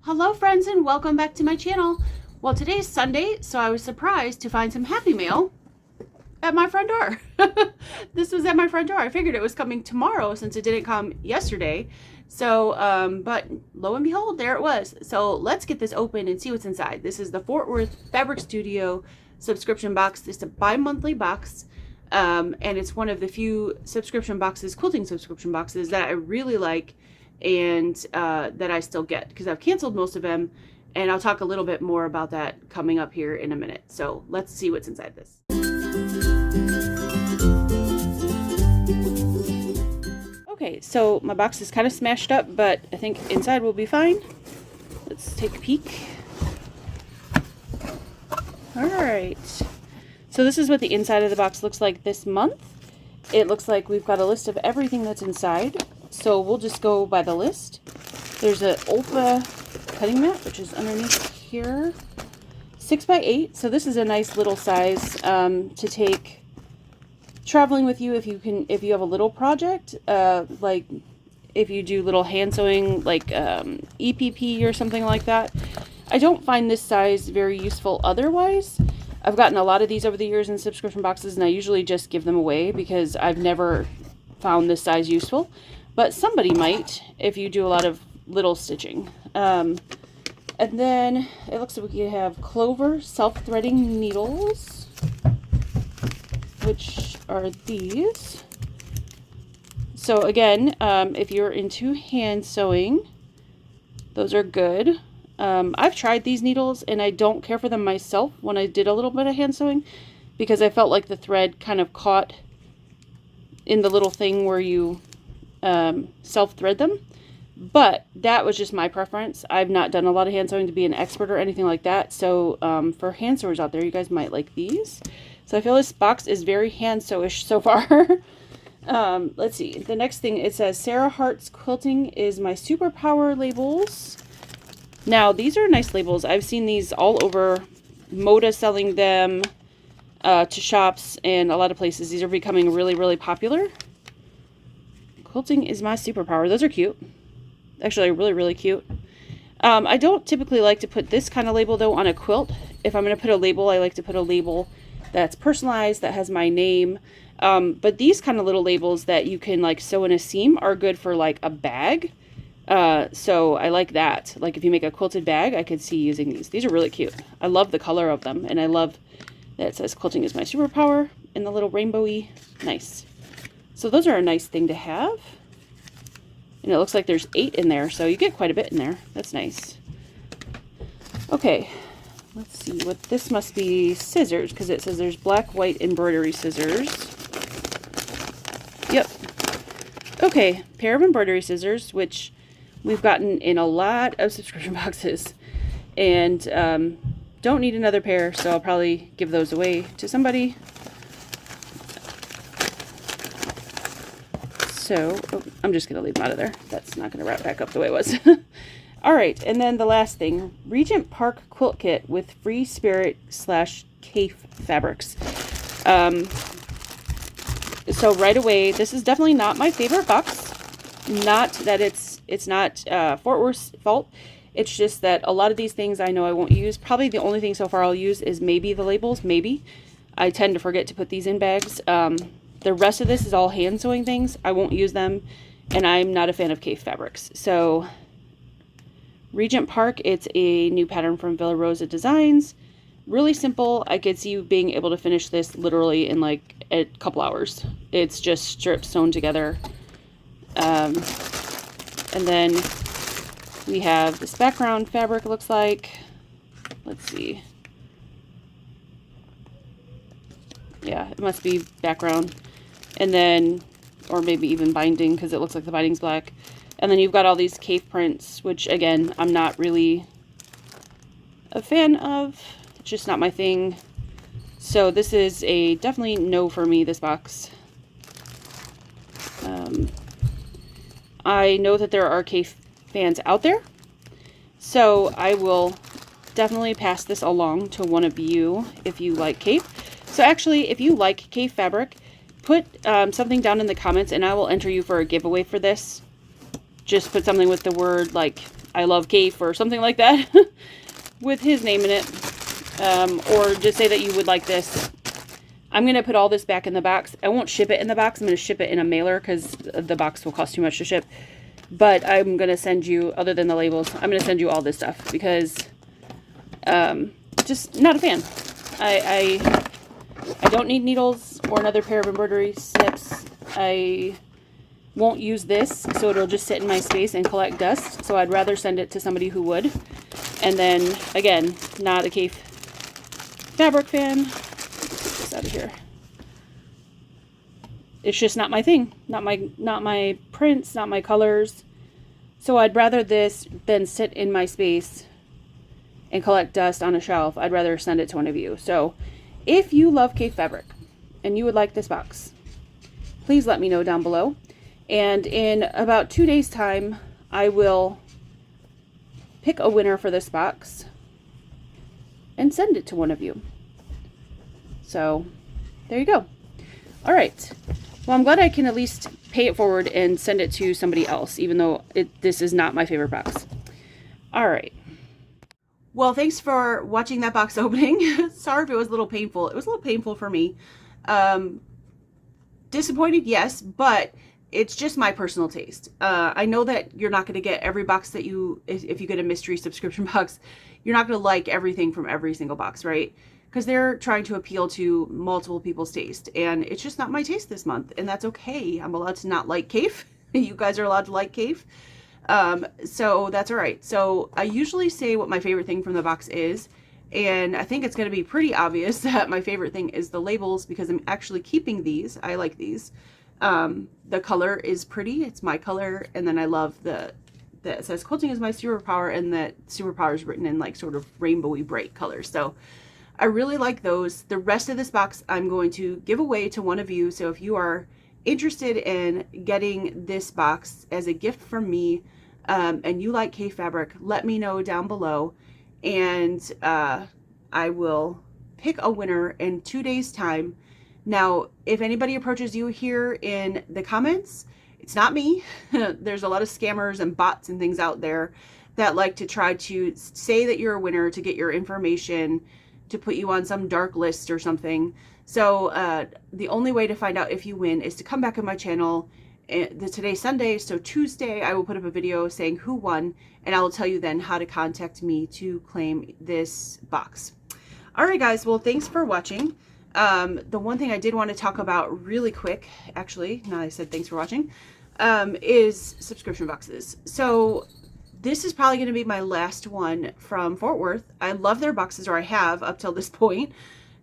Hello friends and welcome back to my channel. Well, today's Sunday, so I was surprised to find some Happy Mail at my front door. This was at my front door. I figured it was coming tomorrow since it didn't come yesterday. So, but lo and behold, there it was. So let's get this open and see what's inside. This is the Fort Worth Fabric Studio subscription box. It's a bi-monthly box. And it's one of the few subscription boxes, quilting subscription boxes that I really like and that I still get because I've canceled most of them, and I'll talk a little bit more about that coming up here in a minute. So let's see what's inside this. Okay, so my box is kind of smashed up, but I think inside will be fine. Let's take a peek. All right, so this is what the inside of the box looks like this month. It looks like we've got a list of everything that's inside. So we'll just go by the list. There's an Ulpa cutting mat, which is underneath here. 6x8. So this is a nice little size to take traveling with you if you have a little project, like if you do little hand sewing, like EPP or something like that. I don't find this size very useful otherwise. I've gotten a lot of these over the years in subscription boxes, and I usually just give them away because I've never found this size useful. But somebody might if you do a lot of little stitching. And then it looks like we have Clover self-threading needles, which are these. So again, if you're into hand sewing, those are good. I've tried these needles and I don't care for them myself when I did a little bit of hand sewing because I felt like the thread kind of caught in the little thing where you self-thread them, but that was just my preference. I've not done a lot of hand sewing to be an expert or anything like that, so for hand sewers out there, you guys might like these. So I feel this box is very hand sewish so far. Let's see, the next thing, it says Sarah Hart's Quilting is my superpower labels. Now these are nice labels. I've seen these all over, Moda selling them to shops and a lot of places. These are becoming really popular. Quilting is my superpower. Those are cute. Actually, really cute. I don't typically like to put this kind of label, though, on a quilt. If I'm going to put a label, I like to put a label that's personalized, that has my name. But these kind of little labels that you can, like, sew in a seam are good for, like, a bag. So I like that. Like, if you make a quilted bag, I could see using these. These are really cute. I love the color of them, and I love that it says Quilting is my superpower in the little rainbowy. Nice. So those are a nice thing to have. And it looks like there's 8 in there, so you get quite a bit in there. That's nice. Okay, let's see. What this must be scissors, because it says there's black, white embroidery scissors. Yep. Okay, pair of embroidery scissors, which we've gotten in a lot of subscription boxes. And don't need another pair, so I'll probably give those away to somebody. So, oh, I'm just going to leave them out of there. That's not going to wrap back up the way it was. Alright, and then the last thing. Regent Park Quilt Kit with Free Spirit / Cafe fabrics. So right away, this is definitely not my favorite box. Not that it's not Fort Worth's fault. It's just that a lot of these things I know I won't use. Probably the only thing so far I'll use is maybe the labels. Maybe. I tend to forget to put these in bags. The rest of this is all hand sewing things. I won't use them, and I'm not a fan of Cafe fabrics. So, Regent Park, it's a new pattern from Villa Rosa Designs. Really simple. I could see you being able to finish this literally in like a couple hours. It's just strips sewn together. And then we have this background fabric, it looks like. Let's see. Yeah, it must be background. And then, or maybe even binding, because it looks like the binding's black. And then you've got all these cave prints, which again, I'm not really a fan of. It's just not my thing. So this is a definitely no for me, this box. I know that there are cave fans out there, so I will definitely pass this along to one of you if you like cave. So actually, if you like cave fabric, put something down in the comments and I will enter you for a giveaway for this. Just put something with the word, like, I love Kafe or something like that with his name in it. Or just say that you would like this. I'm going to put all this back in the box. I won't ship it in the box. I'm going to ship it in a mailer because the box will cost too much to ship. But I'm going to send you, other than the labels, I'm going to send you all this stuff because just not a fan. I don't need needles or another pair of embroidery snips. I won't use this, so it'll just sit in my space and collect dust. So I'd rather send it to somebody who would. And then, again, not a Kafe fabric fan. Let's get this out of here. It's just not my thing. Not my prints, not my colors. So I'd rather this than sit in my space and collect dust on a shelf. I'd rather send it to one of you. So if you love Kafe fabric and you would like this box, please let me know down below. And in about 2 days' time, I will pick a winner for this box and send it to one of you. So there you go. All right. Well, I'm glad I can at least pay it forward and send it to somebody else, even though this is not my favorite box. All right. Well, thanks for watching that box opening. Sorry if it was a little painful. It was a little painful for me. Disappointed, yes, but it's just my personal taste. I know that you're not going to get every box that if you get a mystery subscription box, you're not going to like everything from every single box, right? Because they're trying to appeal to multiple people's taste, and it's just not my taste this month, and that's okay. I'm allowed to not like Kafe. You guys are allowed to like Kafe. So that's all right. So I usually say what my favorite thing from the box is, and I think it's going to be pretty obvious that my favorite thing is the labels, because I'm actually keeping these. I like these. The color is pretty. It's my color. And then I love that it says quilting is my superpower, and that superpower is written in like sort of rainbowy bright colors. So I really like those. The rest of this box I'm going to give away to one of you. So if you are interested in getting this box as a gift from me, and you like Kafe fabric, let me know down below, and I will pick a winner in 2 days' time. Now, if anybody approaches you here in the comments, it's not me. There's a lot of scammers and bots and things out there that like to try to say that you're a winner to get your information, to put you on some dark list or something. So the only way to find out if you win is to come back on my channel. Today's Sunday, so Tuesday I will put up a video saying who won, and I will tell you then how to contact me to claim this box. All right, guys, well, thanks for watching. The one thing I did want to talk about really quick, actually, now I said thanks for watching, is subscription boxes. So this is probably going to be my last one from Fort Worth. I love their boxes, or I have up till this point.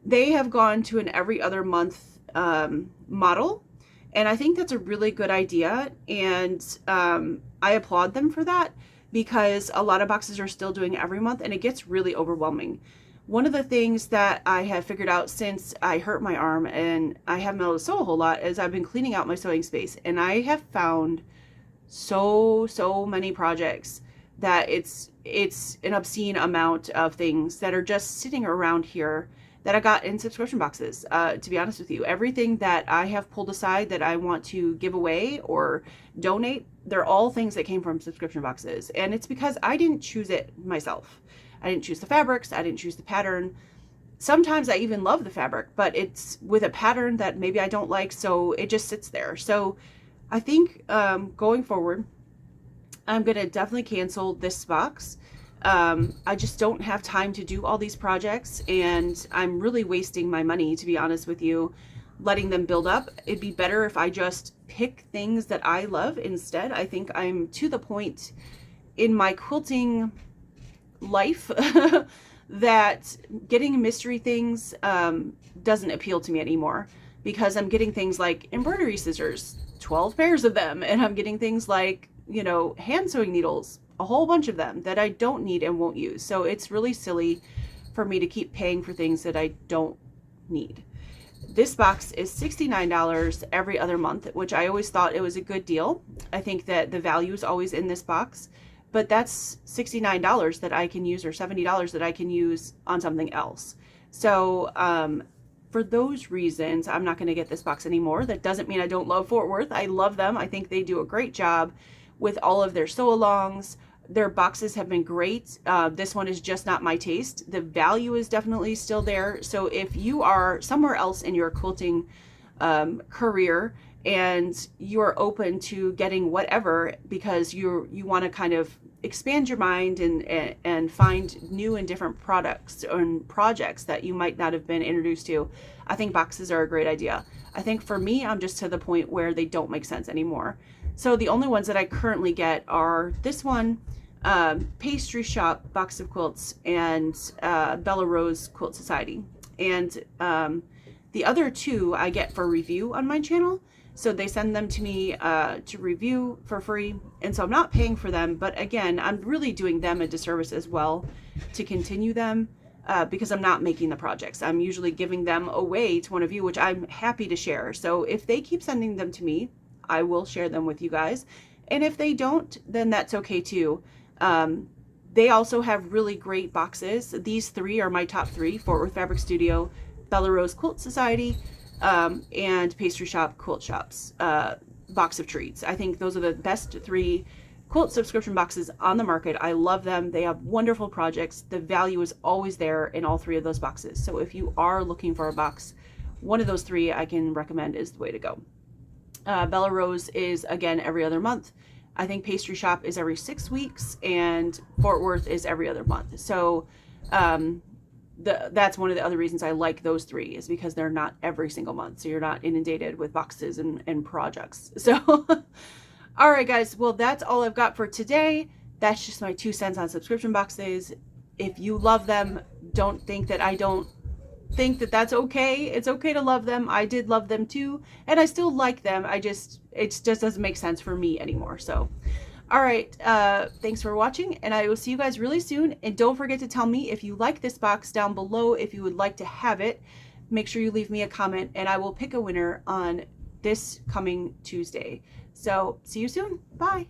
They have gone to an every other month model, and I think that's a really good idea, and I applaud them for that, because a lot of boxes are still doing every month, and it gets really overwhelming. One of the things that I have figured out since I hurt my arm and I haven't been able to sew a whole lot is I've been cleaning out my sewing space, and I have found so many projects that it's an obscene amount of things that are just sitting around here that I got in subscription boxes. To be honest with you, everything that I have pulled aside that I want to give away or donate, they're all things that came from subscription boxes. And it's because I didn't choose it myself. I didn't choose the fabrics. I didn't choose the pattern. Sometimes I even love the fabric, but it's with a pattern that maybe I don't like, so it just sits there. So I think going forward, I'm going to definitely cancel this box. I just don't have time to do all these projects, and I'm really wasting my money, to be honest with you, letting them build up. It'd be better if I just pick things that I love instead. I think I'm to the point in my quilting life that getting mystery things doesn't appeal to me anymore, because I'm getting things like embroidery scissors, 12 pairs of them, and I'm getting things like, you know, hand sewing needles, a whole bunch of them that I don't need and won't use. So it's really silly for me to keep paying for things that I don't need. This box is $69 every other month, which I always thought it was a good deal. I think that the value is always in this box, but that's $69 that I can use, or $70 that I can use on something else. So for those reasons, I'm not going to get this box anymore. That doesn't mean I don't love Fort Worth. I love them. I think they do a great job with all of their sew-alongs. Their boxes have been great. This one is just not my taste. The value is definitely still there. So if you are somewhere else in your quilting career and you're open to getting whatever because you want to kind of expand your mind and find new and different products and projects that you might not have been introduced to, I think boxes are a great idea. I think for me, I'm just to the point where they don't make sense anymore. So the only ones that I currently get are this one, Pastry Shop Box of Quilts, and Bella Rose Quilt Society. And the other two I get for review on my channel. So they send them to me to review for free. And so I'm not paying for them. But again, I'm really doing them a disservice as well to continue them because I'm not making the projects. I'm usually giving them away to one of you, which I'm happy to share. So if they keep sending them to me, I will share them with you guys. And if they don't, then that's okay too. They also have really great boxes. These three are my top three: Fort Worth Fabric Studio, Bella Rose Quilt Society, and Pastry Shop Quilt Shop's box of treats. I think those are the best three quilt subscription boxes on the market. I love them. They have wonderful projects. The value is always there in all three of those boxes. So if you are looking for a box, one of those three I can recommend is the way to go. Bella Rose is, again, every other month. I think Pastry Shop is every 6 weeks, and Fort Worth is every other month. So that's one of the other reasons I like those three, is because they're not every single month. So you're not inundated with boxes and projects. So, all right, guys. Well, that's all I've got for today. That's just my 2 cents on subscription boxes. If you love them, don't think that I don't think that that's okay. It's okay to love them. I did love them too, and I still like them. It just doesn't make sense for me anymore. So, all right, thanks for watching, and I will see you guys really soon. And don't forget to tell me if you like this box down below, if you would like to have it. Make sure you leave me a comment, and I will pick a winner on this coming Tuesday. So see you soon. Bye.